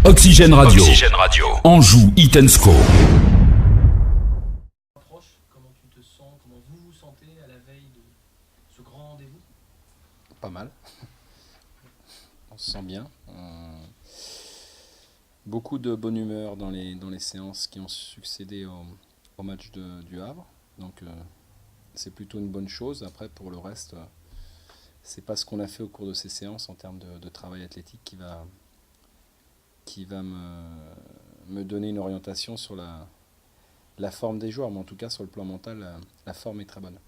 Oxygène Radio. Anjou Hit and Score. Comment tu te sens, comment vous vous sentez à la veille de ce grand rendez-vous? Pas mal. On se sent bien. Beaucoup de bonne humeur dans les séances qui ont succédé au match du Havre. Donc c'est plutôt une bonne chose. Après, pour le reste, c'est pas ce qu'on a fait au cours de ces séances en termes de travail athlétique qui va me donner une orientation sur la forme des joueurs. Mais en tout cas, sur le plan mental, la forme est très bonne.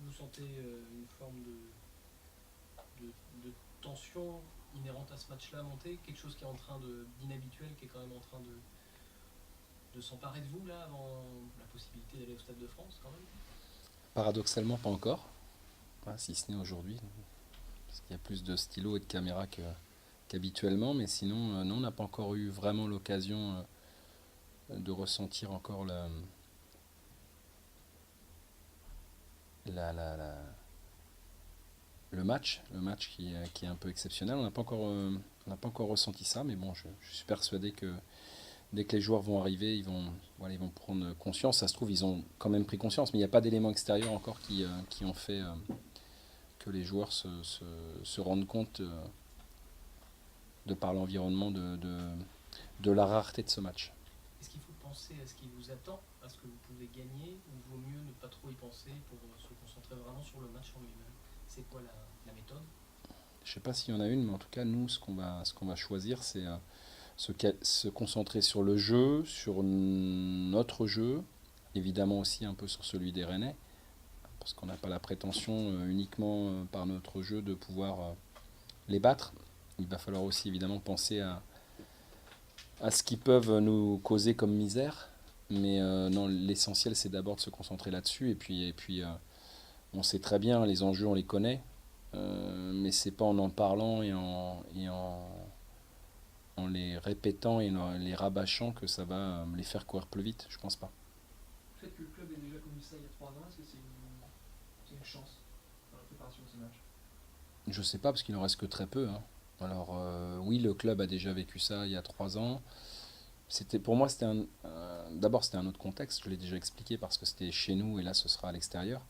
Vous sentez une forme de tension inhérente à ce match-là monter? Quelque chose qui est en train d'inhabituel, qui est quand même en train de s'emparer de vous là avant la possibilité d'aller au Stade de France quand même? Paradoxalement, pas encore. Si ce n'est aujourd'hui. Parce qu'il y a plus de stylos et de caméras qu'habituellement. Mais sinon, non, on n'a pas encore eu vraiment l'occasion de ressentir encore le match qui est un peu exceptionnel. On n'a pas encore ressenti ça, mais bon, je suis persuadé que dès que les joueurs vont arriver, ils vont prendre conscience. Ça se trouve, ils ont quand même pris conscience, mais il n'y a pas d'éléments extérieurs encore qui ont fait que les joueurs se rendent compte, de par l'environnement, de la rareté de ce match. Est-ce qu'il faut penser à ce qui vous attend, à ce que vous pouvez gagner, ou vaut mieux ne pas trop y penser pour se concentrer vraiment sur le match en lui-même? C'est quoi la méthode? Je ne sais pas s'il y en a une, mais en tout cas, nous, ce qu'on va choisir, c'est se concentrer sur le jeu, sur notre jeu, évidemment aussi un peu sur celui des Rennais, parce qu'on n'a pas la prétention uniquement par notre jeu de pouvoir les battre. Il va falloir aussi évidemment penser à ce qu'ils peuvent nous causer comme misère, mais non, l'essentiel c'est d'abord de se concentrer là-dessus, et puis on sait très bien, les enjeux on les connaît, mais c'est pas en parlant et en les répétant et en les rabâchant que ça va les faire courir plus vite, je pense pas. Le fait que le club ait déjà connu ça il y a 3 ans, est-ce que c'est une chance dans la préparation de ce match? Je sais pas, parce qu'il en reste que très peu, hein. Alors oui, le club a déjà vécu ça il y a 3 ans. Pour moi, d'abord c'était un autre contexte, je l'ai déjà expliqué, parce que c'était chez nous et là ce sera à l'extérieur.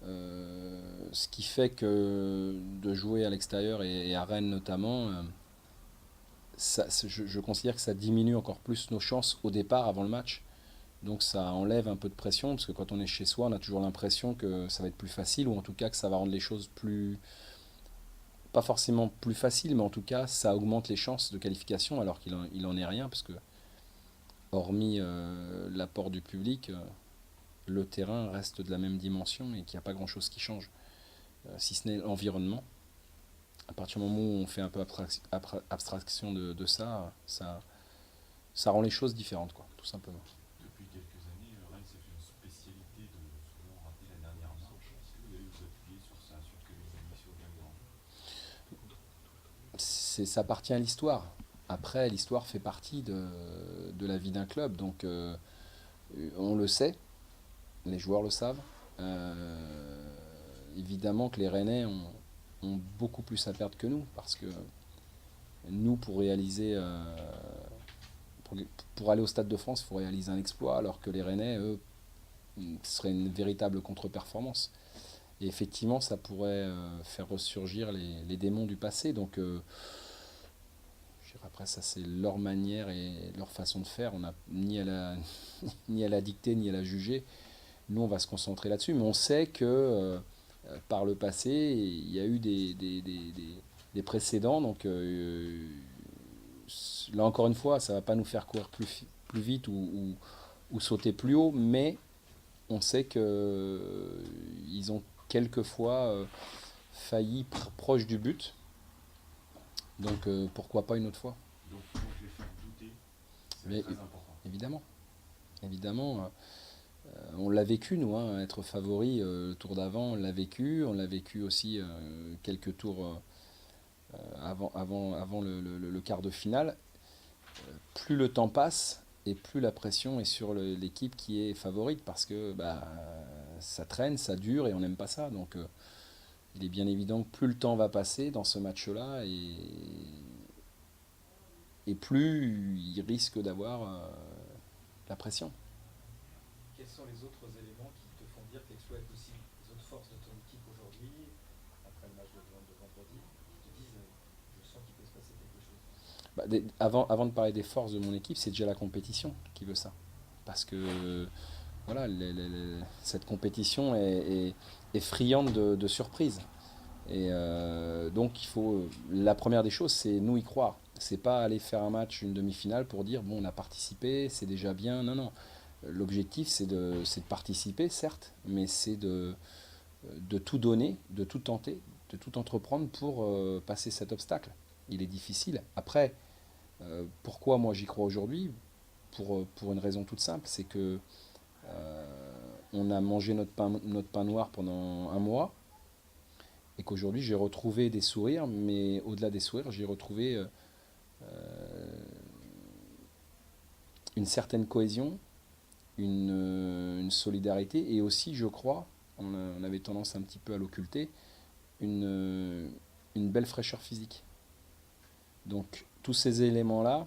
Ce qui fait que de jouer à l'extérieur et à Rennes notamment, je considère que ça diminue encore plus nos chances au départ avant le match. Donc ça enlève un peu de pression, parce que quand on est chez soi, on a toujours l'impression que ça va être plus facile, ou en tout cas que ça va rendre les choses pas forcément plus faciles, mais en tout cas ça augmente les chances de qualification, alors qu'il en est rien, parce que hormis l'apport du public, le terrain reste de la même dimension et qu'il n'y a pas grand-chose qui change, si ce n'est l'environnement. À partir du moment où on fait un peu abstraction de ça rend les choses différentes, quoi, tout simplement. Depuis quelques années, Rennes s'est fait une spécialité de souvent rater la dernière marche. Est-ce que vous allez vous appuyer sur ça, sur que les amis sur Ça appartient à l'histoire. Après, l'histoire fait partie de la vie d'un club, donc on le sait, les joueurs le savent. Évidemment que les Rennais ont beaucoup plus à perdre que nous, parce que nous, pour aller au Stade de France, il faut réaliser un exploit, alors que les Rennais, eux, ce serait une véritable contre-performance. Et effectivement, ça pourrait faire ressurgir les démons du passé. Donc, après, ça, c'est leur manière et leur façon de faire. On n'a ni ni à la dicter, ni à la juger. Nous, on va se concentrer là-dessus. Mais on sait que par le passé, il y a eu des précédents. Donc, là, encore une fois, ça ne va pas nous faire courir plus vite ou sauter plus haut. Mais on sait qu'ils ont quelquefois failli proche du but. Donc pourquoi pas une autre fois? Donc les faire douter, c'est très important. Évidemment, on l'a vécu nous, hein, être favori le tour d'avant, on l'a vécu aussi quelques tours avant le quart de finale. Plus le temps passe et plus la pression est sur l'équipe qui est favorite, parce que ça traîne, ça dure et on n'aime pas ça. Donc il est bien évident que plus le temps va passer dans ce match-là, et et plus il risque d'avoir la pression. Quels sont les autres éléments qui te font dire que l'exploit est possible? Les autres forces de ton équipe aujourd'hui, après le match de vendredi, qui te disent je sens qu'il peut se passer quelque chose. Avant de parler des forces de mon équipe, c'est déjà la compétition qui veut ça. Parce que voilà, cette compétition est friande de surprises. Et donc la première des choses, c'est nous y croire. C'est pas aller faire un match, une demi-finale pour dire bon, on a participé, c'est déjà bien. Non, non. L'objectif, c'est de participer, certes, mais c'est de tout donner, de tout tenter, de tout entreprendre pour passer cet obstacle. Il est difficile. Après, pourquoi moi j'y crois aujourd'hui? Pour une raison toute simple, c'est que on a mangé notre pain noir pendant un mois et qu'aujourd'hui j'ai retrouvé des sourires, mais au-delà des sourires, j'ai retrouvé une certaine cohésion, une solidarité et aussi, je crois, on avait tendance un petit peu à l'occulter, une belle fraîcheur physique. Donc tous ces éléments-là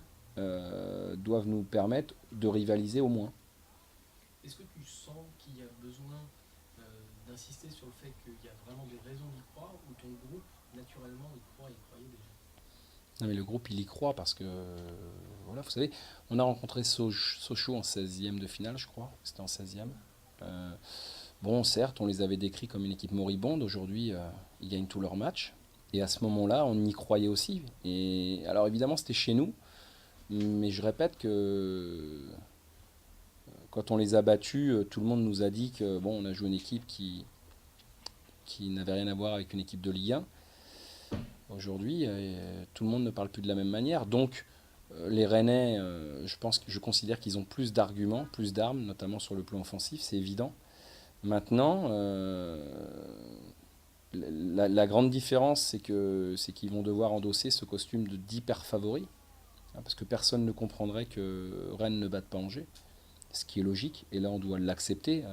doivent nous permettre de rivaliser au moins. Est-ce que tu sens qu'il y a besoin d'insister sur le fait qu'il y a vraiment des raisons d'y croire, ou ton groupe, naturellement, y croyait déjà? Non, mais le groupe, il y croit parce que, voilà, vous savez, on a rencontré Sochaux en 16e de finale, je crois. C'était en 16e. Bon, certes, on les avait décrits comme une équipe moribonde. Aujourd'hui, ils gagnent tous leurs matchs. Et à ce moment-là, on y croyait aussi. Et alors, évidemment, c'était chez nous. Mais je répète que quand on les a battus, tout le monde nous a dit que bon, on a joué une équipe qui n'avait rien à voir avec une équipe de Ligue 1. Aujourd'hui, tout le monde ne parle plus de la même manière. Donc, les Rennais, je considère qu'ils ont plus d'arguments, plus d'armes, notamment sur le plan offensif, c'est évident. Maintenant, la grande différence, c'est qu'ils vont devoir endosser ce costume d'hyper favori, parce que personne ne comprendrait que Rennes ne batte pas Angers, ce qui est logique, et là on doit l'accepter.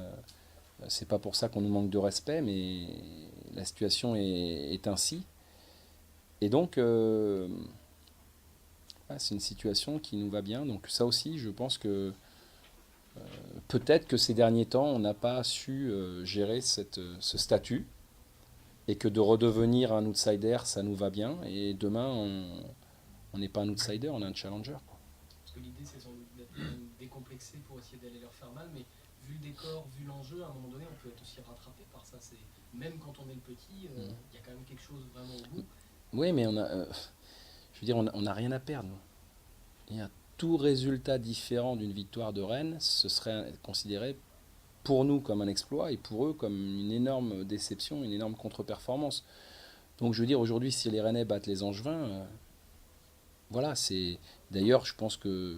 C'est pas pour ça qu'on nous manque de respect, mais la situation est ainsi. Et donc, c'est une situation qui nous va bien. Donc ça aussi, je pense que peut-être que ces derniers temps, on n'a pas su gérer ce statut, et que de redevenir un outsider, ça nous va bien. Et demain, on n'est pas un outsider, on est un challenger. Parce que l'idée, c'est sans doute d'être décomplexé pour essayer d'aller leur faire mal, mais vu le décor, vu l'enjeu, à un moment donné, on peut être aussi rattrapé par ça. Même quand on est le petit, il y a quand même quelque chose vraiment au bout. Oui, mais on n'a rien à perdre. Il y a tout résultat différent d'une victoire de Rennes, ce serait considéré pour nous comme un exploit et pour eux comme une énorme déception, une énorme contre-performance. Donc je veux dire, aujourd'hui, si les Rennais battent les Angevins, voilà, c'est... D'ailleurs, je pense que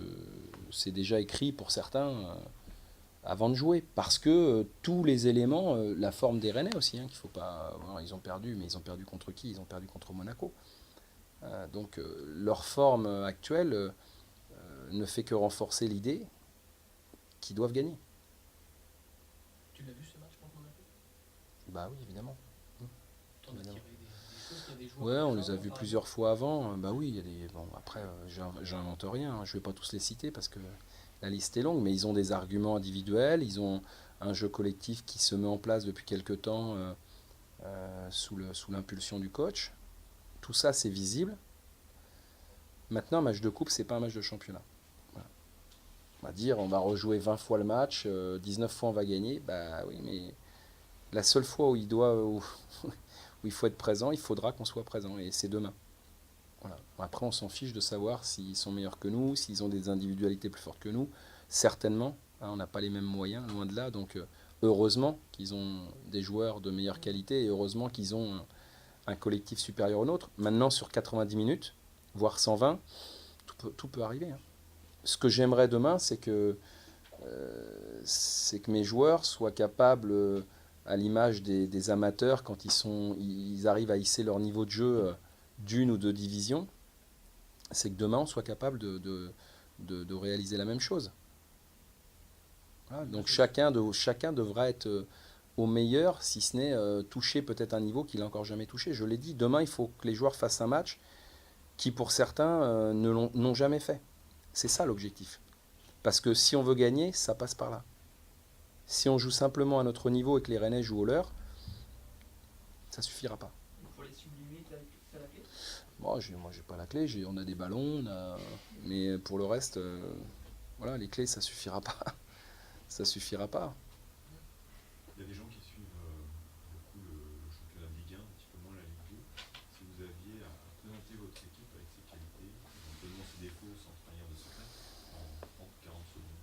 c'est déjà écrit pour certains avant de jouer, parce que tous les éléments, la forme des Rennais aussi, qu'il faut pas... Voilà, ils ont perdu, mais ils ont perdu contre qui? Ils ont perdu contre Monaco. Donc leur forme actuelle ne fait que renforcer l'idée qu'ils doivent gagner. Tu l'as vu ce match contre Monaco? Bah oui, évidemment. T'en as tiré des choses, il y a des joueurs. Ouais, on les a vus plusieurs fois avant. Bah oui, il y a des... Bon, après, j'invente rien. Je vais pas tous les citer parce que la liste est longue, mais ils ont des arguments individuels, ils ont un jeu collectif qui se met en place depuis quelque temps sous l'impulsion du coach. Tout ça, c'est visible. Maintenant, un match de coupe, c'est pas un match de championnat. Voilà. On va dire, on va rejouer 20 fois le match, 19 fois on va gagner. Bah oui, mais la seule fois où où il faut être présent, il faudra qu'on soit présent. Et c'est demain. Voilà. Après, on s'en fiche de savoir s'ils sont meilleurs que nous, s'ils ont des individualités plus fortes que nous. Certainement, on n'a pas les mêmes moyens, loin de là. Donc, heureusement qu'ils ont des joueurs de meilleure qualité et heureusement qu'ils ont un collectif supérieur au nôtre. Maintenant, sur 90 minutes, voire 120, tout peut arriver. Ce que j'aimerais demain, c'est que mes joueurs soient capables, à l'image des amateurs, quand ils arrivent à hisser leur niveau de jeu d'une ou deux divisions, c'est que demain, on soit capable de réaliser la même chose. Voilà, donc chacun devra être au meilleur, si ce n'est toucher peut-être un niveau qu'il n'a encore jamais touché. Je l'ai dit, demain, il faut que les joueurs fassent un match qui pour certains n'ont jamais fait. C'est ça l'objectif. Parce que si on veut gagner, ça passe par là. Si on joue simplement à notre niveau et que les Rennais jouent au leur, ça suffira pas. Il faut les sublimer, t'as la clé. Moi, j'ai pas la clé, on a des ballons, mais pour le reste, voilà, les clés, ça suffira pas. Ça suffira pas. Il y a des gens qui suivent beaucoup le championnat de Ligue 1, un petit peu moins la Ligue 2. Si vous aviez à présenter votre équipe avec ses qualités, en donnant ses défauts sans trahir de secret, en 30-40 secondes.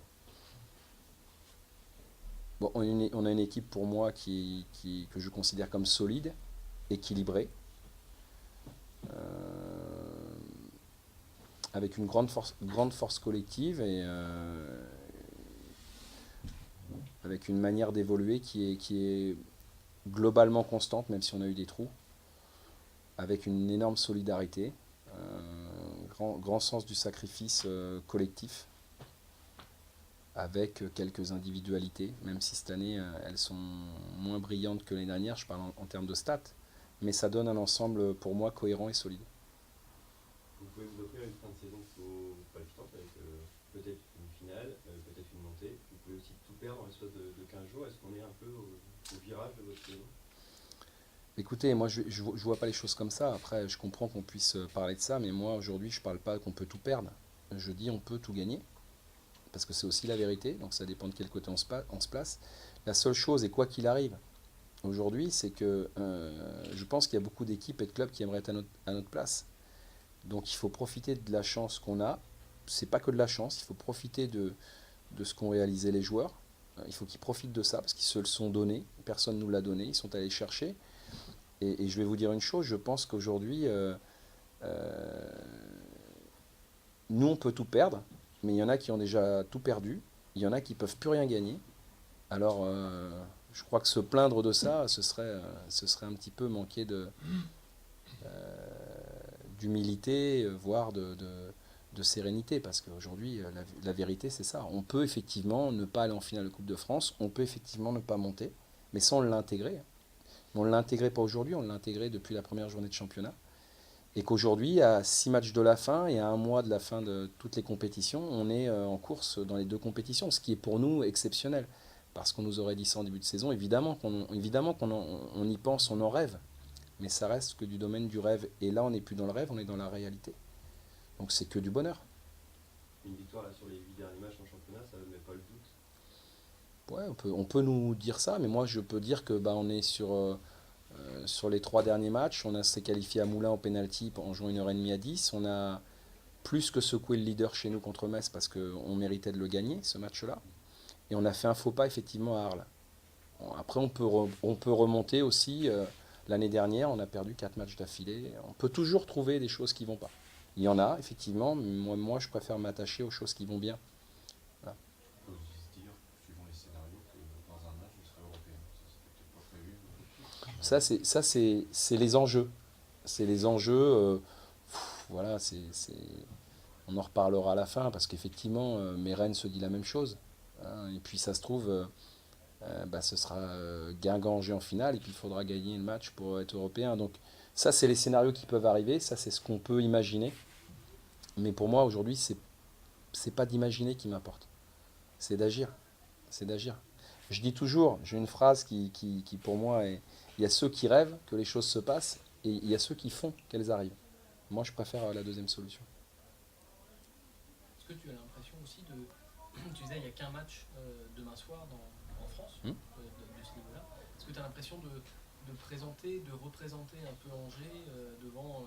Bon, on a une équipe pour moi que je considère comme solide, équilibrée, avec une grande force collective et avec une manière d'évoluer qui est globalement constante, même si on a eu des trous, avec une énorme solidarité, grand sens du sacrifice collectif, avec quelques individualités, même si cette année elles sont moins brillantes que l'année dernière, je parle en termes de stats, mais ça donne un ensemble pour moi cohérent et solide. Vous pouvez vous offrir une fin de saison palpitante avec peut-être une finale, peut-être une montée. Vous pouvez aussi tout perdre en l'espace de 15 jours. Est-ce qu'on est un peu au virage de votre saison? Écoutez, moi je vois pas les choses comme ça. Après, je comprends qu'on puisse parler de ça, mais moi aujourd'hui je parle pas qu'on peut tout perdre. Je dis on peut tout gagner, parce que c'est aussi la vérité, donc ça dépend de quel côté on se place. La seule chose, et quoi qu'il arrive, aujourd'hui, c'est que je pense qu'il y a beaucoup d'équipes et de clubs qui aimeraient être à notre place. Donc il faut profiter de la chance qu'on a. C'est pas que de la chance, il faut profiter de ce qu'ont réalisé les joueurs. Il faut qu'ils profitent de ça, parce qu'ils se le sont donnés, personne ne nous l'a donné, ils sont allés chercher. Et je vais vous dire une chose, je pense qu'aujourd'hui, nous on peut tout perdre, mais il y en a qui ont déjà tout perdu, il y en a qui ne peuvent plus rien gagner. Alors je crois que se plaindre de ça, ce serait un petit peu manquer d'humilité, voire de sérénité, parce qu'aujourd'hui, la vérité, c'est ça. On peut effectivement ne pas aller en finale de Coupe de France, on peut effectivement ne pas monter, mais ça, on l'a intégré. On ne l'a intégré pas aujourd'hui, on l'a intégré depuis la première journée de championnat. Et qu'aujourd'hui, à 6 matchs de la fin et à 1 mois de la fin de toutes les compétitions, on est en course dans les 2 compétitions, ce qui est pour nous exceptionnel. Parce qu'on nous aurait dit ça en début de saison, évidemment qu'on y pense, on en rêve. Mais ça reste que du domaine du rêve. Et là, on n'est plus dans le rêve, on est dans la réalité. Donc c'est que du bonheur. Une victoire là, sur les 8 derniers matchs en championnat, ça ne met pas le doute? Ouais, on peut nous dire ça, mais moi je peux dire que on est sur les 3 derniers matchs. On s'est qualifié à Moulins au pénalty en jouant 1h30 à 10. On a plus que secoué le leader chez nous contre Metz parce qu'on méritait de le gagner, ce match-là. Et on a fait un faux pas effectivement à Arles. Après, on peut remonter aussi. L'année dernière, on a perdu 4 matchs d'affilée. On peut toujours trouver des choses qui ne vont pas. Il y en a, effectivement, mais moi je préfère m'attacher aux choses qui vont bien. Voilà. On peut aussi se dire, suivant les scénarios, que dans un match, vous serez européen. Ça, c'était peut-être pas prévu. Ça, c'est les enjeux. C'est les enjeux. Voilà, on en reparlera à la fin, parce qu'effectivement, Rennes se dit la même chose. Hein, et puis ça se trouve, ce sera Guingamp en finale, et puis il faudra gagner le match pour être européen. Donc ça, c'est les scénarios qui peuvent arriver, ça c'est ce qu'on peut imaginer. Mais pour moi, aujourd'hui, c'est pas d'imaginer qui m'importe. C'est d'agir. C'est d'agir. Je dis toujours, j'ai une phrase qui pour moi est: il y a ceux qui rêvent que les choses se passent, et il y a ceux qui font qu'elles arrivent. Moi, je préfère la deuxième solution. Est-ce que tu as l'impression aussi tu disais il n'y a qu'un match demain soir en France de ce niveau-là. Est-ce que tu as l'impression de représenter un peu Angers devant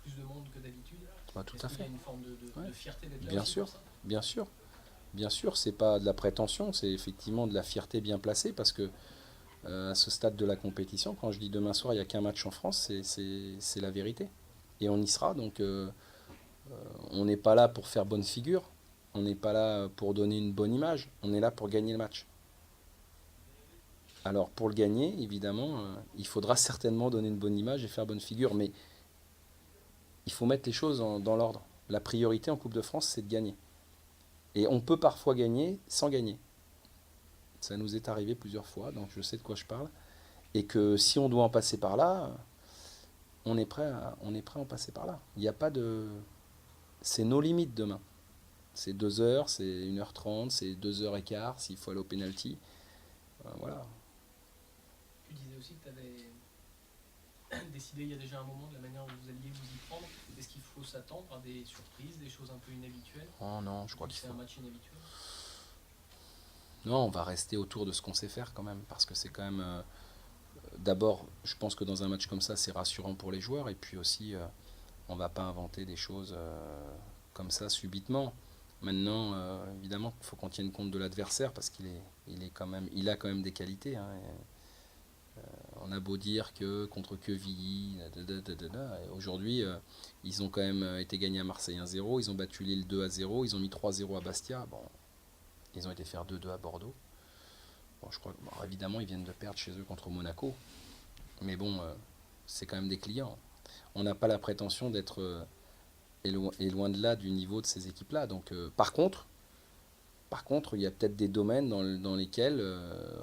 plus de monde que d'habitude? Tout à fait. Il y a une forme de fierté d'être là? Bien sûr, bien sûr. Bien sûr, c'est pas de la prétention, c'est effectivement de la fierté bien placée, parce que à ce stade de la compétition, quand je dis demain soir il n'y a qu'un match en France, c'est la vérité. Et on y sera, donc on n'est pas là pour faire bonne figure, on n'est pas là pour donner une bonne image, on est là pour gagner le match. Alors pour le gagner, évidemment, il faudra certainement donner une bonne image et faire bonne figure, mais il faut mettre les choses dans l'ordre. La priorité en Coupe de France, c'est de gagner. Et on peut parfois gagner sans gagner. Ça nous est arrivé plusieurs fois, donc je sais de quoi je parle. Et que si on doit en passer par là, on est prêt à en passer par là. Il n'y a pas de... C'est nos limites demain. C'est 2 heures, c'est 1h30, c'est 2h15 s'il faut aller au penalty. Voilà. Tu disais aussi que tu avais décidé il y a déjà un moment de la manière dont vous alliez vous y prendre. Est-ce qu'il faut s'attendre à des surprises, des choses un peu inhabituelles? Oh non, je crois qu'il C'est faut... un match inhabituel. Non, on va rester autour de ce qu'on sait faire quand même, parce que c'est quand même... d'abord, je pense que dans un match comme ça, c'est rassurant pour les joueurs, et puis aussi, on ne va pas inventer des choses comme ça subitement. Maintenant, évidemment, il faut qu'on tienne compte de l'adversaire, parce il a quand même des qualités. Hein, on a beau dire que contre Quevilly, et aujourd'hui, ils ont quand même été gagnés à Marseille 1-0, ils ont battu Lille 2-0, ils ont mis 3-0 à Bastia, bon, ils ont été faire 2-2 à Bordeaux. Bon, je crois que, bon, évidemment, ils viennent de perdre chez eux contre Monaco, mais bon, c'est quand même des clients. On n'a pas la prétention d'être et loin de là du niveau de ces équipes-là. Donc, par contre, il y a peut-être des domaines dans lesquels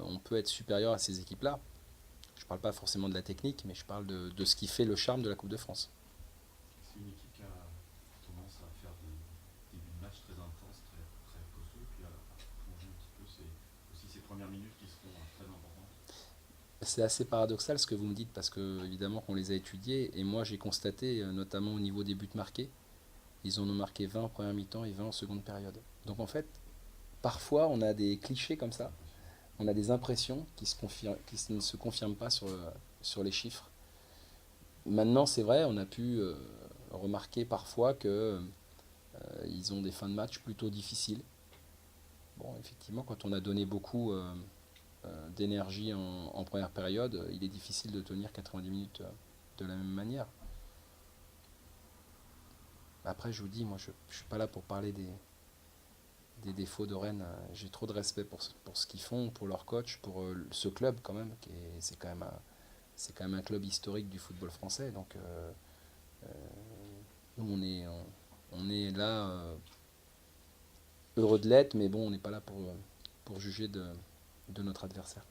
on peut être supérieur à ces équipes-là. Je ne parle pas forcément de la technique, mais je parle de ce qui fait le charme de la Coupe de France. C'est une équipe qui a tendance à faire des débuts de match très intenses, très, très costauds, puis à plonger un petit peu. C'est aussi ces premières minutes qui seront très importantes. C'est assez paradoxal ce que vous me dites, parce que évidemment qu'on les a étudiés, et moi j'ai constaté, notamment au niveau des buts marqués, ils en ont marqué 20 en première mi-temps et 20 en seconde période. Donc en fait, parfois on a des clichés comme ça, on a des impressions qui ne se confirment pas sur les chiffres. Maintenant, c'est vrai, on a pu remarquer parfois que ils ont des fins de match plutôt difficiles. Bon, effectivement, quand on a donné beaucoup d'énergie en première période, il est difficile de tenir 90 minutes de la même manière. Après, je vous dis, moi, je ne suis pas là pour parler des défauts de Rennes. J'ai trop de respect pour ce qu'ils font, pour leur coach, pour ce club quand même. C'est quand même un club historique du football français. Donc, nous, on est là heureux de l'être, mais bon, on n'est pas là pour juger de notre adversaire.